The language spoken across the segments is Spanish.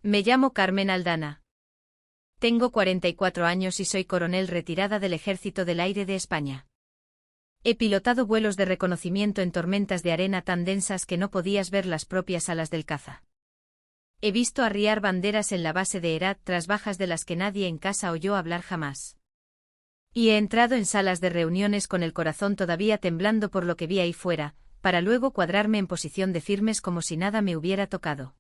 Me llamo Carmen Aldana. Tengo 44 años y soy coronel retirada del Ejército del Aire de España. He pilotado vuelos de reconocimiento en tormentas de arena tan densas que no podías ver las propias alas del caza. He visto arriar banderas en la base de Herat tras bajas de las que nadie en casa oyó hablar jamás. Y he entrado en salas de reuniones con el corazón todavía temblando por lo que vi ahí fuera, para luego cuadrarme en posición de firmes como si nada me hubiera tocado.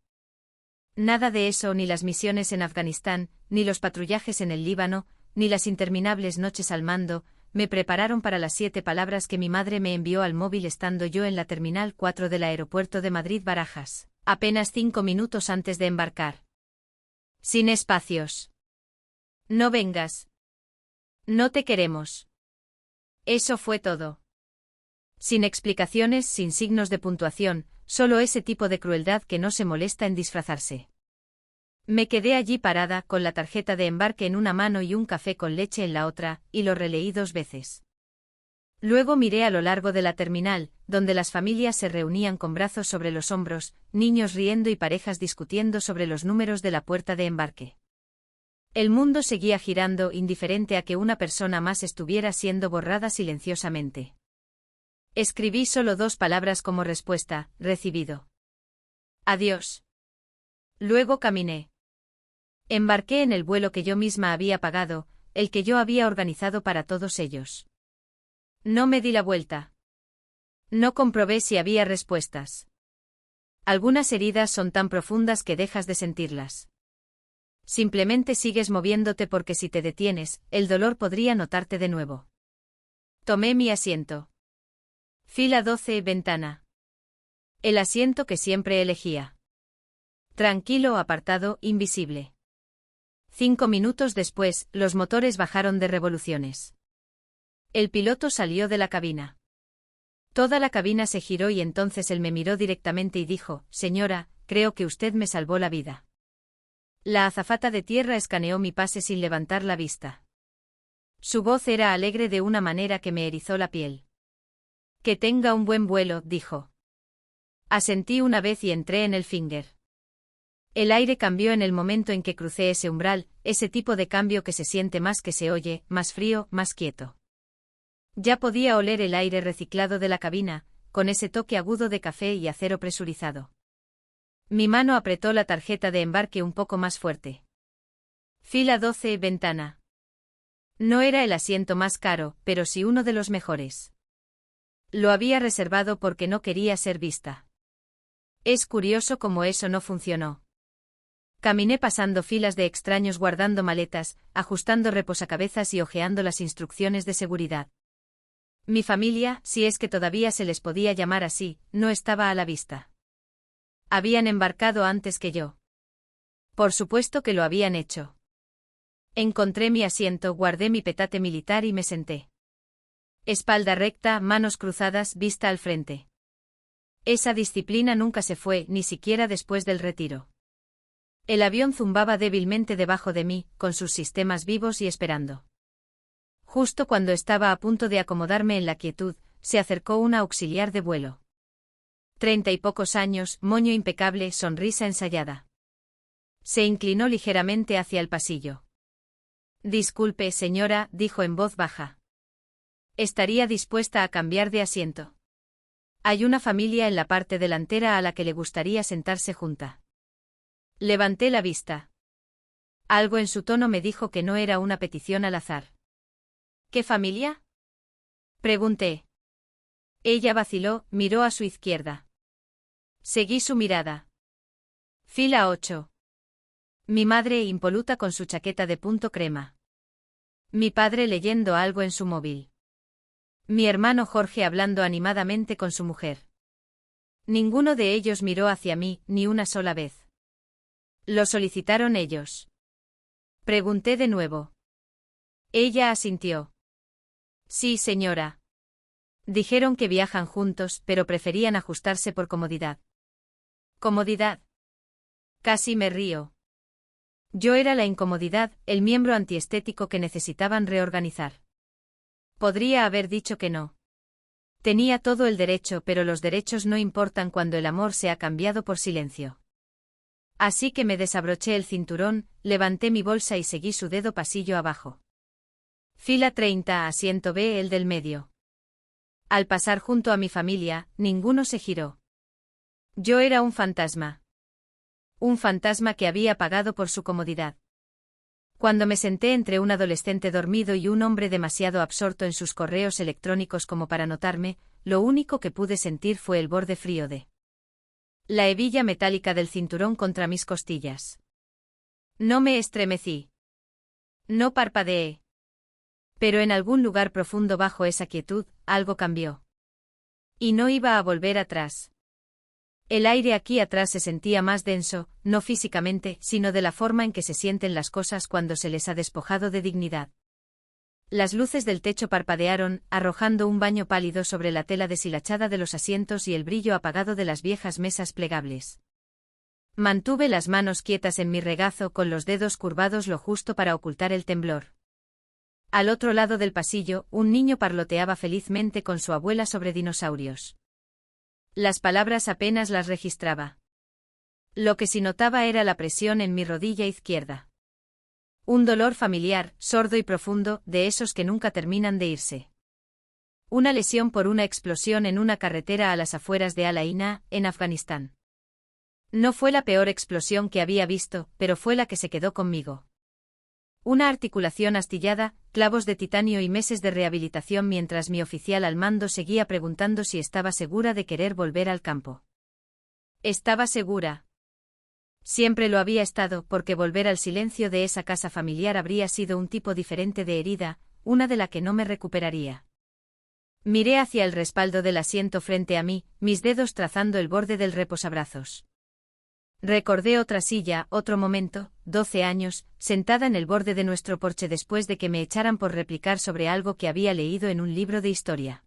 Nada de eso, ni las misiones en Afganistán, ni los patrullajes en el Líbano, ni las interminables noches al mando, me prepararon para las 7 palabras que mi madre me envió al móvil estando yo en la Terminal 4 del aeropuerto de Madrid-Barajas, apenas 5 minutos antes de embarcar. Sin espacios. No vengas. No te queremos. Eso fue todo. Sin explicaciones, sin signos de puntuación, solo ese tipo de crueldad que no se molesta en disfrazarse. Me quedé allí parada, con la tarjeta de embarque en una mano y un café con leche en la otra, y lo releí 2 veces. Luego miré a lo largo de la terminal, donde las familias se reunían con brazos sobre los hombros, niños riendo y parejas discutiendo sobre los números de la puerta de embarque. El mundo seguía girando, indiferente a que una persona más estuviera siendo borrada silenciosamente. Escribí solo 2 palabras como respuesta: recibido. Adiós. Luego caminé. Embarqué en el vuelo que yo misma había pagado, el que yo había organizado para todos ellos. No me di la vuelta. No comprobé si había respuestas. Algunas heridas son tan profundas que dejas de sentirlas. Simplemente sigues moviéndote porque si te detienes, el dolor podría notarte de nuevo. Tomé mi asiento. Fila 12, ventana. El asiento que siempre elegía. Tranquilo, apartado, invisible. 5 minutos después, los motores bajaron de revoluciones. El piloto salió de la cabina. Toda la cabina se giró y entonces él me miró directamente y dijo: «Señora, creo que usted me salvó la vida». La azafata de tierra escaneó mi pase sin levantar la vista. Su voz era alegre de una manera que me erizó la piel. «Que tenga un buen vuelo», dijo. Asentí una vez y entré en el Finger. El aire cambió en el momento en que crucé ese umbral, ese tipo de cambio que se siente más que se oye, más frío, más quieto. Ya podía oler el aire reciclado de la cabina, con ese toque agudo de café y acero presurizado. Mi mano apretó la tarjeta de embarque un poco más fuerte. Fila 12, ventana. No era el asiento más caro, pero sí uno de los mejores. Lo había reservado porque no quería ser vista. Es curioso cómo eso no funcionó. Caminé pasando filas de extraños guardando maletas, ajustando reposacabezas y hojeando las instrucciones de seguridad. Mi familia, si es que todavía se les podía llamar así, no estaba a la vista. Habían embarcado antes que yo. Por supuesto que lo habían hecho. Encontré mi asiento, guardé mi petate militar y me senté. Espalda recta, manos cruzadas, vista al frente. Esa disciplina nunca se fue, ni siquiera después del retiro. El avión zumbaba débilmente debajo de mí, con sus sistemas vivos y esperando. Justo cuando estaba a punto de acomodarme en la quietud, se acercó una auxiliar de vuelo. 30 y pocos años, moño impecable, sonrisa ensayada. Se inclinó ligeramente hacia el pasillo. «Disculpe, señora», dijo en voz baja. «Estaría dispuesta a cambiar de asiento. Hay una familia en la parte delantera a la que le gustaría sentarse junta». Levanté la vista. Algo en su tono me dijo que no era una petición al azar. «¿Qué familia?», pregunté. Ella vaciló, miró a su izquierda. Seguí su mirada. Fila 8. Mi madre impoluta con su chaqueta de punto crema. Mi padre leyendo algo en su móvil. Mi hermano Jorge hablando animadamente con su mujer. Ninguno de ellos miró hacia mí, ni una sola vez. ¿Lo solicitaron ellos?, pregunté de nuevo. Ella asintió. «Sí, señora». Dijeron que viajan juntos, pero preferían ajustarse por comodidad. ¿Comodidad? Casi me río. Yo era la incomodidad, el miembro antiestético que necesitaban reorganizar. Podría haber dicho que no. Tenía todo el derecho, pero los derechos no importan cuando el amor se ha cambiado por silencio. Así que me desabroché el cinturón, levanté mi bolsa y seguí su dedo pasillo abajo. Fila 30, asiento B, el del medio. Al pasar junto a mi familia, ninguno se giró. Yo era un fantasma. Un fantasma que había pagado por su comodidad. Cuando me senté entre un adolescente dormido y un hombre demasiado absorto en sus correos electrónicos como para notarme, lo único que pude sentir fue el borde frío de la hebilla metálica del cinturón contra mis costillas. No me estremecí. No parpadeé. Pero en algún lugar profundo bajo esa quietud, algo cambió. Y no iba a volver atrás. El aire aquí atrás se sentía más denso, no físicamente, sino de la forma en que se sienten las cosas cuando se les ha despojado de dignidad. Las luces del techo parpadearon, arrojando un baño pálido sobre la tela deshilachada de los asientos y el brillo apagado de las viejas mesas plegables. Mantuve las manos quietas en mi regazo con los dedos curvados lo justo para ocultar el temblor. Al otro lado del pasillo, un niño parloteaba felizmente con su abuela sobre dinosaurios. Las palabras apenas las registraba. Lo que sí notaba era la presión en mi rodilla izquierda. Un dolor familiar, sordo y profundo, de esos que nunca terminan de irse. Una lesión por una explosión en una carretera a las afueras de Al-Aina, en Afganistán. No fue la peor explosión que había visto, pero fue la que se quedó conmigo. Una articulación astillada, clavos de titanio y meses de rehabilitación mientras mi oficial al mando seguía preguntando si estaba segura de querer volver al campo. Estaba segura. Siempre lo había estado, porque volver al silencio de esa casa familiar habría sido un tipo diferente de herida, una de la que no me recuperaría. Miré hacia el respaldo del asiento frente a mí, mis dedos trazando el borde del reposabrazos. Recordé otra silla, otro momento, 12 años, sentada en el borde de nuestro porche después de que me echaran por replicar sobre algo que había leído en un libro de historia.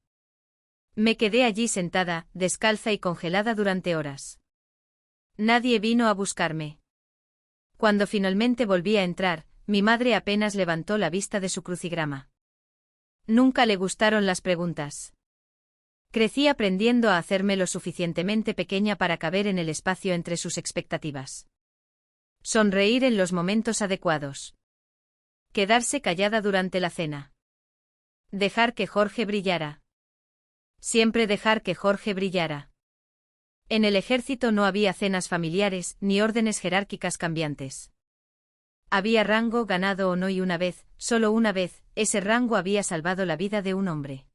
Me quedé allí sentada, descalza y congelada durante horas. Nadie vino a buscarme. Cuando finalmente volví a entrar, mi madre apenas levantó la vista de su crucigrama. Nunca le gustaron las preguntas. Crecí aprendiendo a hacerme lo suficientemente pequeña para caber en el espacio entre sus expectativas. Sonreír en los momentos adecuados. Quedarse callada durante la cena. Dejar que Jorge brillara. Siempre dejar que Jorge brillara. En el ejército no había cenas familiares, ni órdenes jerárquicas cambiantes. Había rango ganado o no y una vez, solo una vez, ese rango había salvado la vida de un hombre.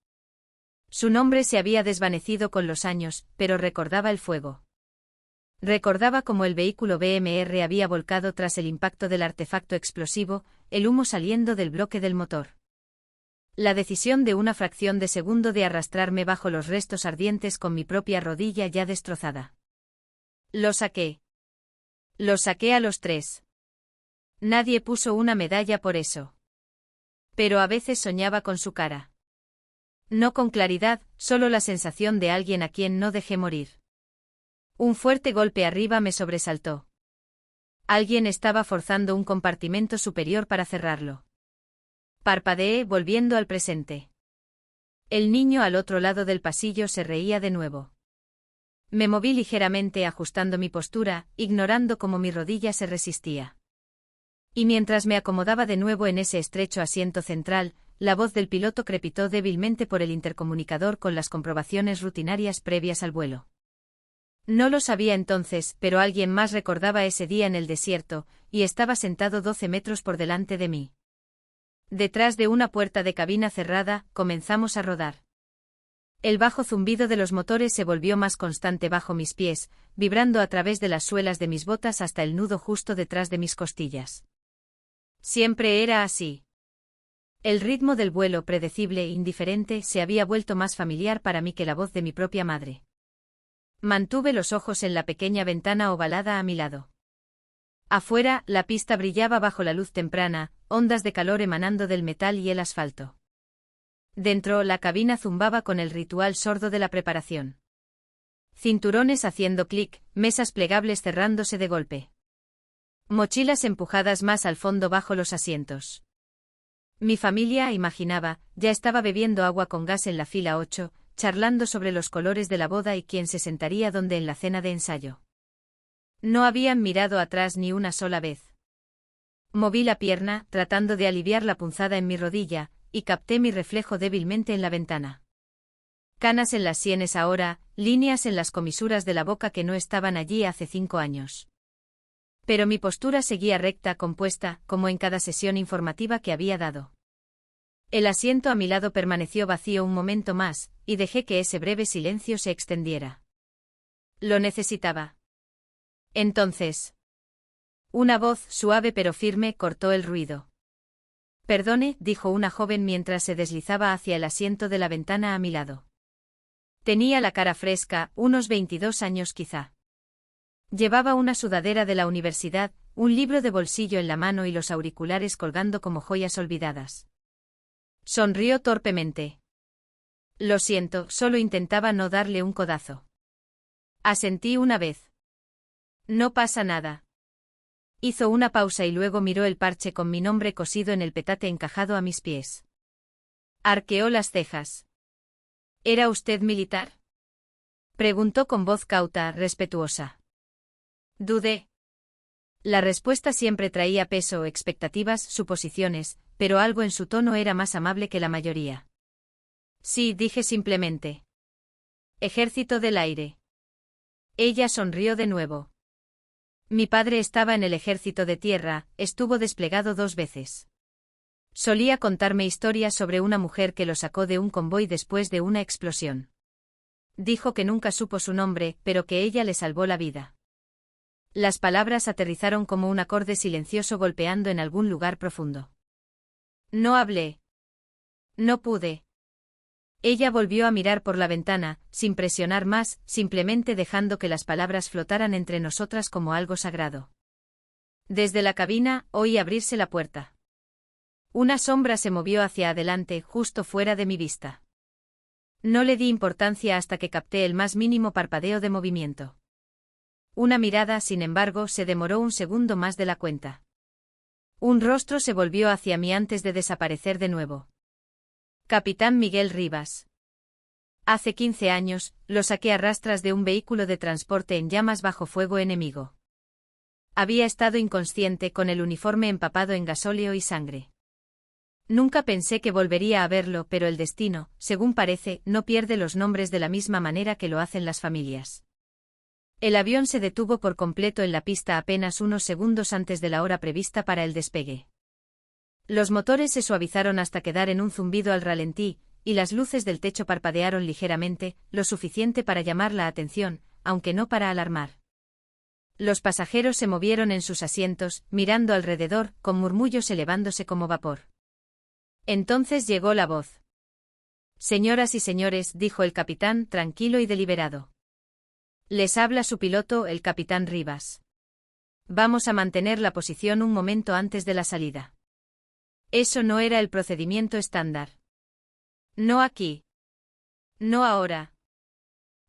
Su nombre se había desvanecido con los años, pero recordaba el fuego. Recordaba cómo el vehículo BMR había volcado tras el impacto del artefacto explosivo, el humo saliendo del bloque del motor. La decisión de una fracción de segundo de arrastrarme bajo los restos ardientes con mi propia rodilla ya destrozada. Lo saqué. Lo saqué a los 3. Nadie puso una medalla por eso. Pero a veces soñaba con su cara. No con claridad, solo la sensación de alguien a quien no dejé morir. Un fuerte golpe arriba me sobresaltó. Alguien estaba forzando un compartimento superior para cerrarlo. Parpadeé, volviendo al presente. El niño al otro lado del pasillo se reía de nuevo. Me moví ligeramente ajustando mi postura, ignorando cómo mi rodilla se resistía. Y mientras me acomodaba de nuevo en ese estrecho asiento central, la voz del piloto crepitó débilmente por el intercomunicador con las comprobaciones rutinarias previas al vuelo. No lo sabía entonces, pero alguien más recordaba ese día en el desierto, y estaba sentado 12 metros por delante de mí. Detrás de una puerta de cabina cerrada, comenzamos a rodar. El bajo zumbido de los motores se volvió más constante bajo mis pies, vibrando a través de las suelas de mis botas hasta el nudo justo detrás de mis costillas. Siempre era así. El ritmo del vuelo, predecible e indiferente, se había vuelto más familiar para mí que la voz de mi propia madre. Mantuve los ojos en la pequeña ventana ovalada a mi lado. Afuera, la pista brillaba bajo la luz temprana, ondas de calor emanando del metal y el asfalto. Dentro, la cabina zumbaba con el ritual sordo de la preparación. Cinturones haciendo clic, mesas plegables cerrándose de golpe. Mochilas empujadas más al fondo bajo los asientos. Mi familia, imaginaba, ya estaba bebiendo agua con gas en la fila 8, charlando sobre los colores de la boda y quién se sentaría dónde en la cena de ensayo. No habían mirado atrás ni una sola vez. Moví la pierna, tratando de aliviar la punzada en mi rodilla, y capté mi reflejo débilmente en la ventana. Canas en las sienes ahora, líneas en las comisuras de la boca que no estaban allí hace 5 años. Pero mi postura seguía recta, compuesta, como en cada sesión informativa que había dado. El asiento a mi lado permaneció vacío un momento más, y dejé que ese breve silencio se extendiera. Lo necesitaba. Entonces. Una voz, suave pero firme, cortó el ruido. Perdone, dijo una joven mientras se deslizaba hacia el asiento de la ventana a mi lado. Tenía la cara fresca, unos 22 años quizá. Llevaba una sudadera de la universidad, un libro de bolsillo en la mano y los auriculares colgando como joyas olvidadas. Sonrió torpemente. Lo siento, solo intentaba no darle un codazo. Asentí una vez. No pasa nada. Hizo una pausa y luego miró el parche con mi nombre cosido en el petate encajado a mis pies. Arqueó las cejas. ¿Era usted militar? Preguntó con voz cauta, respetuosa. Dudé. La respuesta siempre traía peso, expectativas, suposiciones, pero algo en su tono era más amable que la mayoría. Sí, dije simplemente. Ejército del Aire. Ella sonrió de nuevo. Mi padre estaba en el ejército de tierra, estuvo desplegado 2 veces. Solía contarme historias sobre una mujer que lo sacó de un convoy después de una explosión. Dijo que nunca supo su nombre, pero que ella le salvó la vida. Las palabras aterrizaron como un acorde silencioso golpeando en algún lugar profundo. No hablé. No pude. Ella volvió a mirar por la ventana, sin presionar más, simplemente dejando que las palabras flotaran entre nosotras como algo sagrado. Desde la cabina, oí abrirse la puerta. Una sombra se movió hacia adelante, justo fuera de mi vista. No le di importancia hasta que capté el más mínimo parpadeo de movimiento. Una mirada, sin embargo, se demoró un segundo más de la cuenta. Un rostro se volvió hacia mí antes de desaparecer de nuevo. Capitán Miguel Rivas. Hace 15 años, lo saqué a rastras de un vehículo de transporte en llamas bajo fuego enemigo. Había estado inconsciente con el uniforme empapado en gasóleo y sangre. Nunca pensé que volvería a verlo, pero el destino, según parece, no pierde los nombres de la misma manera que lo hacen las familias. El avión se detuvo por completo en la pista apenas unos segundos antes de la hora prevista para el despegue. Los motores se suavizaron hasta quedar en un zumbido al ralentí, y las luces del techo parpadearon ligeramente, lo suficiente para llamar la atención, aunque no para alarmar. Los pasajeros se movieron en sus asientos, mirando alrededor, con murmullos elevándose como vapor. Entonces llegó la voz. Señoras y señores, dijo el capitán, tranquilo y deliberado. Les habla su piloto, el capitán Rivas. Vamos a mantener la posición un momento antes de la salida. Eso no era el procedimiento estándar. No aquí. No ahora.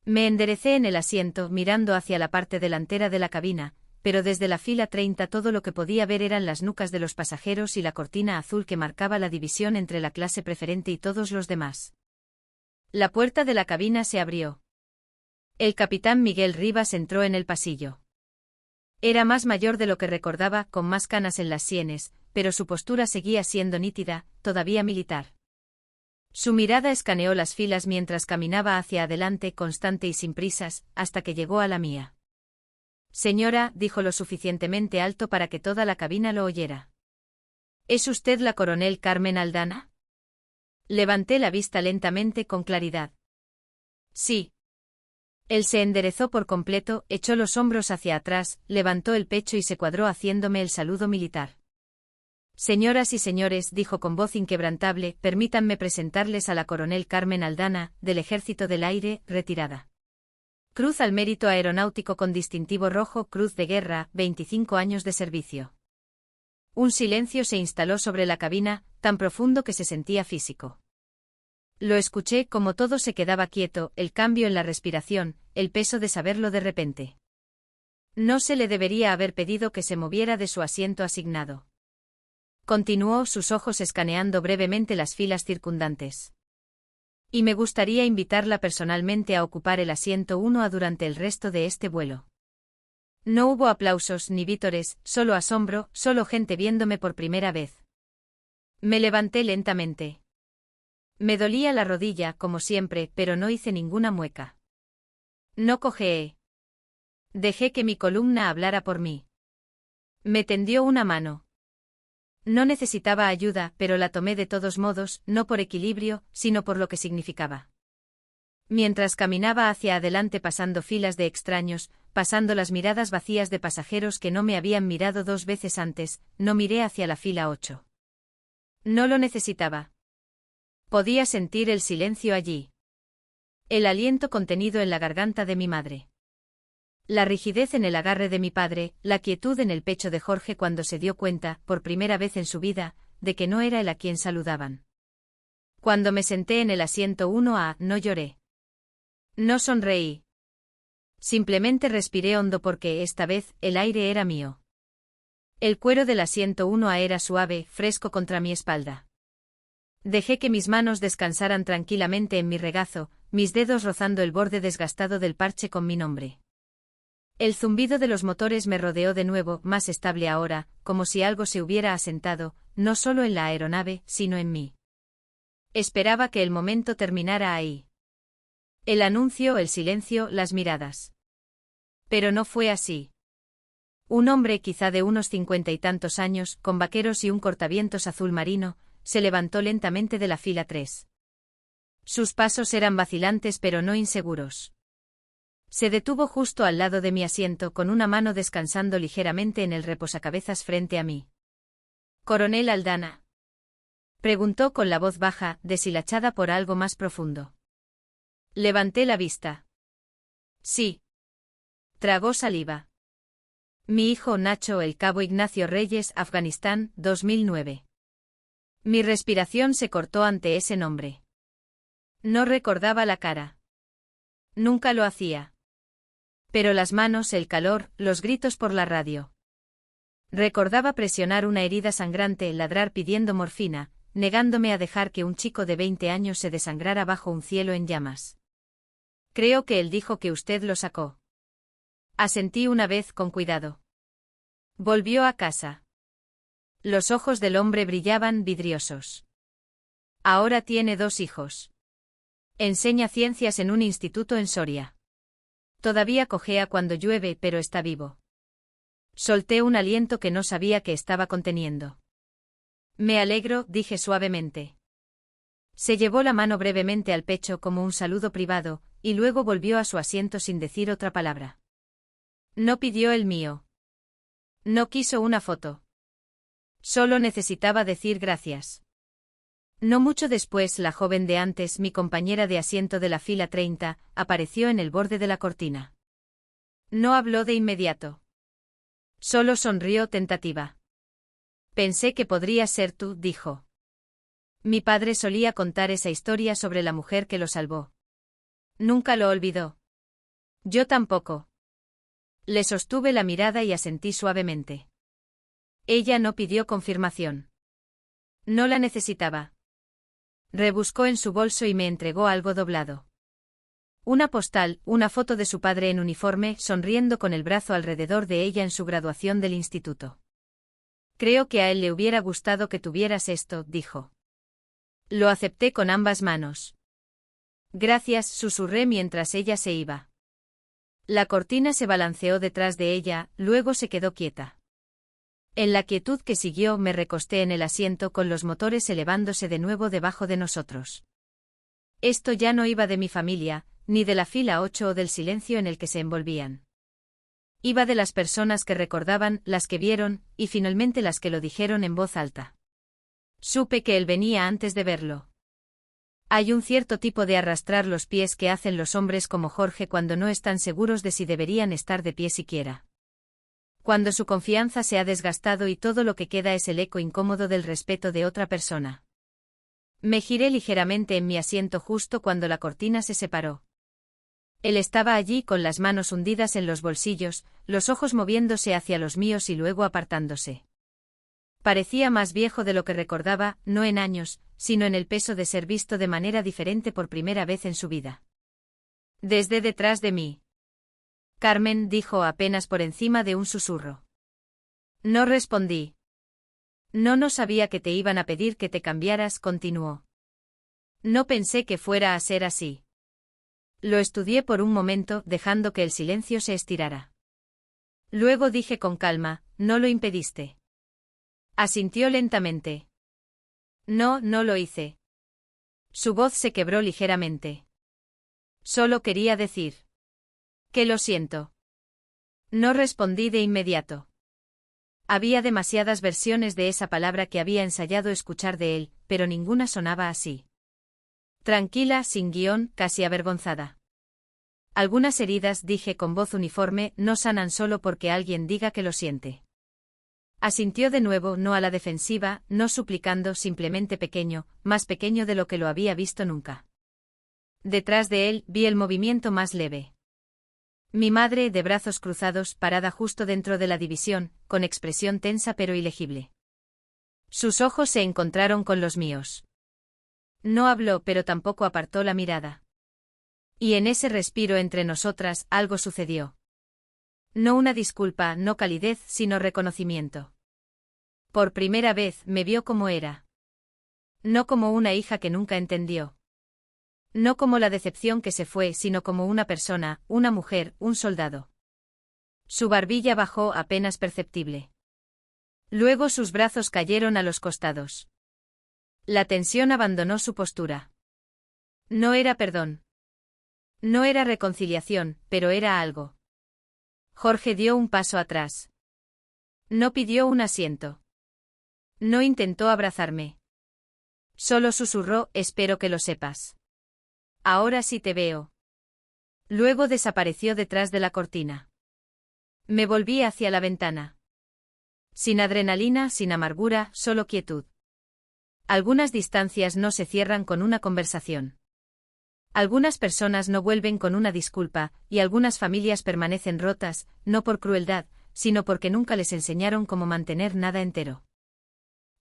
Me enderecé en el asiento, mirando hacia la parte delantera de la cabina, pero desde la fila 30 todo lo que podía ver eran las nucas de los pasajeros y la cortina azul que marcaba la división entre la clase preferente y todos los demás. La puerta de la cabina se abrió. El capitán Miguel Rivas entró en el pasillo. Era más mayor de lo que recordaba, con más canas en las sienes, pero su postura seguía siendo nítida, todavía militar. Su mirada escaneó las filas mientras caminaba hacia adelante, constante y sin prisas, hasta que llegó a la mía. Señora, dijo lo suficientemente alto para que toda la cabina lo oyera. ¿Es usted la coronel Carmen Aldana? Levanté la vista lentamente con claridad. Sí. Él se enderezó por completo, echó los hombros hacia atrás, levantó el pecho y se cuadró haciéndome el saludo militar. Señoras y señores, dijo con voz inquebrantable, permítanme presentarles a la coronel Carmen Aldana, del Ejército del Aire, retirada. Cruz al Mérito Aeronáutico con distintivo rojo, Cruz de Guerra, 25 años de servicio. Un silencio se instaló sobre la cabina, tan profundo que se sentía físico. Lo escuché como todo se quedaba quieto, el cambio en la respiración, el peso de saberlo de repente. No se le debería haber pedido que se moviera de su asiento asignado. Continuó, sus ojos escaneando brevemente las filas circundantes. Y me gustaría invitarla personalmente a ocupar el asiento 1A durante el resto de este vuelo. No hubo aplausos ni vítores, solo asombro, solo gente viéndome por primera vez. Me levanté lentamente. Me dolía la rodilla, como siempre, pero no hice ninguna mueca. No cojeé. Dejé que mi columna hablara por mí. Me tendió una mano. No necesitaba ayuda, pero la tomé de todos modos, no por equilibrio, sino por lo que significaba. Mientras caminaba hacia adelante pasando filas de extraños, pasando las miradas vacías de pasajeros que no me habían mirado 2 veces antes, no miré hacia la fila 8. No lo necesitaba. Podía sentir el silencio allí. El aliento contenido en la garganta de mi madre. La rigidez en el agarre de mi padre, la quietud en el pecho de Jorge cuando se dio cuenta, por primera vez en su vida, de que no era él a quien saludaban. Cuando me senté en el asiento 1A, no lloré. No sonreí. Simplemente respiré hondo porque, esta vez, el aire era mío. El cuero del asiento 1A era suave, fresco contra mi espalda. Dejé que mis manos descansaran tranquilamente en mi regazo, mis dedos rozando el borde desgastado del parche con mi nombre. El zumbido de los motores me rodeó de nuevo, más estable ahora, como si algo se hubiera asentado, no solo en la aeronave, sino en mí. Esperaba que el momento terminara ahí. El anuncio, el silencio, las miradas. Pero no fue así. Un hombre quizá de unos 50 y tantos años, con vaqueros y un cortavientos azul marino, se levantó lentamente de la fila 3. Sus pasos eran vacilantes pero no inseguros. Se detuvo justo al lado de mi asiento con una mano descansando ligeramente en el reposacabezas frente a mí. «¿Coronel Aldana?», preguntó con la voz baja, deshilachada por algo más profundo. Levanté la vista. Sí. Tragó saliva. Mi hijo Nacho, el cabo Ignacio Reyes, Afganistán, 2009. Mi respiración se cortó ante ese nombre. No recordaba la cara. Nunca lo hacía. Pero las manos, el calor, los gritos por la radio. Recordaba presionar una herida sangrante, ladrar pidiendo morfina, negándome a dejar que un chico de 20 años se desangrara bajo un cielo en llamas. Creo que él dijo que usted lo sacó. Asentí una vez con cuidado. Volvió a casa. Los ojos del hombre brillaban vidriosos. Ahora tiene 2 hijos. Enseña ciencias en un instituto en Soria. Todavía cojea cuando llueve, pero está vivo. Solté un aliento que no sabía que estaba conteniendo. Me alegro, dije suavemente. Se llevó la mano brevemente al pecho como un saludo privado, y luego volvió a su asiento sin decir otra palabra. No pidió el mío. No quiso una foto. Solo necesitaba decir gracias. No mucho después, la joven de antes, mi compañera de asiento de la fila 30, apareció en el borde de la cortina. No habló de inmediato. Solo sonrió tentativa. Pensé que podría ser tú, dijo. Mi padre solía contar esa historia sobre la mujer que lo salvó. Nunca lo olvidó. Yo tampoco. Le sostuve la mirada y asentí suavemente. Ella no pidió confirmación. No la necesitaba. Rebuscó en su bolso y me entregó algo doblado. Una postal, una foto de su padre en uniforme, sonriendo con el brazo alrededor de ella en su graduación del instituto. Creo que a él le hubiera gustado que tuvieras esto, dijo. Lo acepté con ambas manos. Gracias, susurré mientras ella se iba. La cortina se balanceó detrás de ella, luego se quedó quieta. En la quietud que siguió me recosté en el asiento con los motores elevándose de nuevo debajo de nosotros. Esto ya no iba de mi familia, ni de la fila 8 o del silencio en el que se envolvían. Iba de las personas que recordaban, las que vieron, y finalmente las que lo dijeron en voz alta. Supe que él venía antes de verlo. Hay un cierto tipo de arrastrar los pies que hacen los hombres como Jorge cuando no están seguros de si deberían estar de pie siquiera. Cuando su confianza se ha desgastado y todo lo que queda es el eco incómodo del respeto de otra persona. Me giré ligeramente en mi asiento justo cuando la cortina se separó. Él estaba allí con las manos hundidas en los bolsillos, los ojos moviéndose hacia los míos y luego apartándose. Parecía más viejo de lo que recordaba, no en años, sino en el peso de ser visto de manera diferente por primera vez en su vida. Desde detrás de mí. Carmen dijo apenas por encima de un susurro. No respondí. No sabía que te iban a pedir que te cambiaras, continuó. No pensé que fuera a ser así. Lo estudié por un momento, dejando que el silencio se estirara. Luego dije con calma, no lo impediste. Asintió lentamente. No lo hice. Su voz se quebró ligeramente. Solo quería decir. Que lo siento. No respondí de inmediato. Había demasiadas versiones de esa palabra que había ensayado escuchar de él, pero ninguna sonaba así. Tranquila, sin guión, casi avergonzada. Algunas heridas, dije con voz uniforme, no sanan solo porque alguien diga que lo siente. Asintió de nuevo, no a la defensiva, no suplicando, simplemente pequeño, más pequeño de lo que lo había visto nunca. Detrás de él, vi el movimiento más leve. Mi madre, de brazos cruzados, parada justo dentro de la división, con expresión tensa pero ilegible. Sus ojos se encontraron con los míos. No habló, pero tampoco apartó la mirada. Y en ese respiro entre nosotras, algo sucedió. No una disculpa, no calidez, sino reconocimiento. Por primera vez, me vio como era. No como una hija que nunca entendió. No como la decepción que se fue, sino como una persona, una mujer, un soldado. Su barbilla bajó apenas perceptible. Luego sus brazos cayeron a los costados. La tensión abandonó su postura. No era perdón. No era reconciliación, pero era algo. Jorge dio un paso atrás. No pidió un asiento. No intentó abrazarme. Solo susurró, espero que lo sepas. Ahora sí te veo. Luego desapareció detrás de la cortina. Me volví hacia la ventana. Sin adrenalina, sin amargura, solo quietud. Algunas distancias no se cierran con una conversación. Algunas personas no vuelven con una disculpa, y algunas familias permanecen rotas, no por crueldad, sino porque nunca les enseñaron cómo mantener nada entero.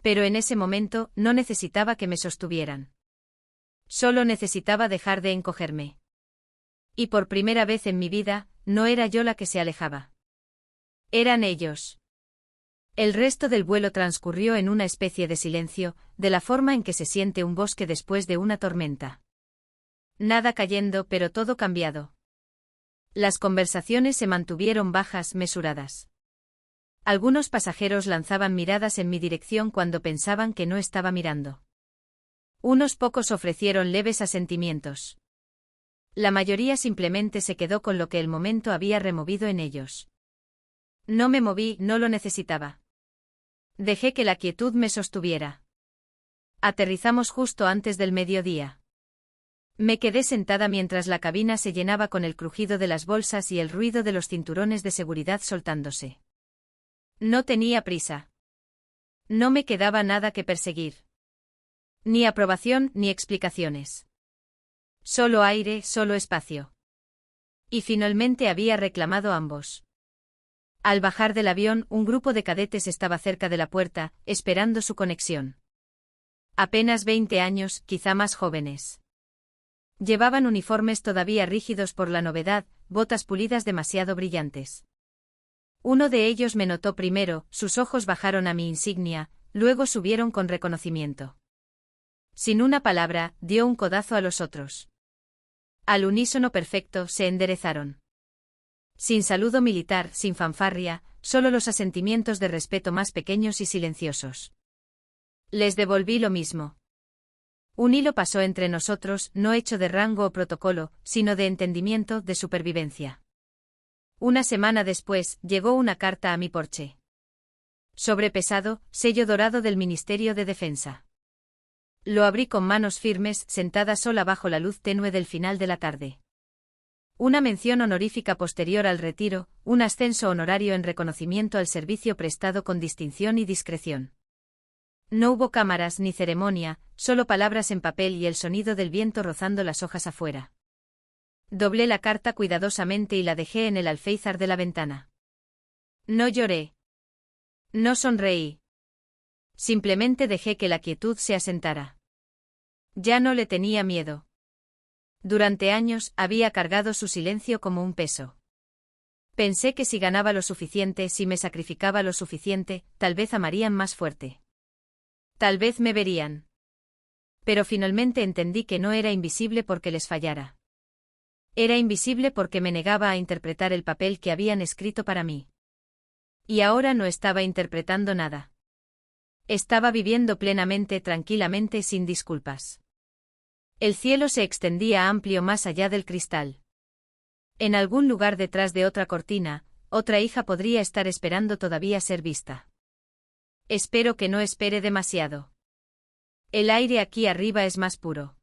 Pero en ese momento, no necesitaba que me sostuvieran. Solo necesitaba dejar de encogerme. Y por primera vez en mi vida, no era yo la que se alejaba. Eran ellos. El resto del vuelo transcurrió en una especie de silencio, de la forma en que se siente un bosque después de una tormenta. Nada cayendo, pero todo cambiado. Las conversaciones se mantuvieron bajas, mesuradas. Algunos pasajeros lanzaban miradas en mi dirección cuando pensaban que no estaba mirando. Unos pocos ofrecieron leves asentimientos. La mayoría simplemente se quedó con lo que el momento había removido en ellos. No me moví, no lo necesitaba. Dejé que la quietud me sostuviera. Aterrizamos justo antes del mediodía. Me quedé sentada mientras la cabina se llenaba con el crujido de las bolsas y el ruido de los cinturones de seguridad soltándose. No tenía prisa. No me quedaba nada que perseguir. Ni aprobación ni explicaciones. Solo aire, solo espacio. Y finalmente había reclamado ambos. Al bajar del avión, un grupo de cadetes estaba cerca de la puerta, esperando su conexión. Apenas 20 años, quizá más jóvenes. Llevaban uniformes todavía rígidos por la novedad, botas pulidas demasiado brillantes. Uno de ellos me notó primero, sus ojos bajaron a mi insignia, luego subieron con reconocimiento. Sin una palabra, dio un codazo a los otros. Al unísono perfecto, se enderezaron. Sin saludo militar, sin fanfarria, solo los asentimientos de respeto más pequeños y silenciosos. Les devolví lo mismo. Un hilo pasó entre nosotros, no hecho de rango o protocolo, sino de entendimiento, de supervivencia. Una semana después, llegó una carta a mi porche. Sobrepesado, sello dorado del Ministerio de Defensa. Lo abrí con manos firmes, sentada sola bajo la luz tenue del final de la tarde. Una mención honorífica posterior al retiro, un ascenso honorario en reconocimiento al servicio prestado con distinción y discreción. No hubo cámaras ni ceremonia, solo palabras en papel y el sonido del viento rozando las hojas afuera. Doblé la carta cuidadosamente y la dejé en el alféizar de la ventana. No lloré. No sonreí. Simplemente dejé que la quietud se asentara. Ya no le tenía miedo. Durante años había cargado su silencio como un peso. Pensé que si ganaba lo suficiente, si me sacrificaba lo suficiente, tal vez amarían más fuerte. Tal vez me verían. Pero finalmente entendí que no era invisible porque les fallara. Era invisible porque me negaba a interpretar el papel que habían escrito para mí. Y ahora no estaba interpretando nada. Estaba viviendo plenamente, tranquilamente, sin disculpas. El cielo se extendía amplio más allá del cristal. En algún lugar detrás de otra cortina, otra hija podría estar esperando todavía ser vista. Espero que no espere demasiado. El aire aquí arriba es más puro.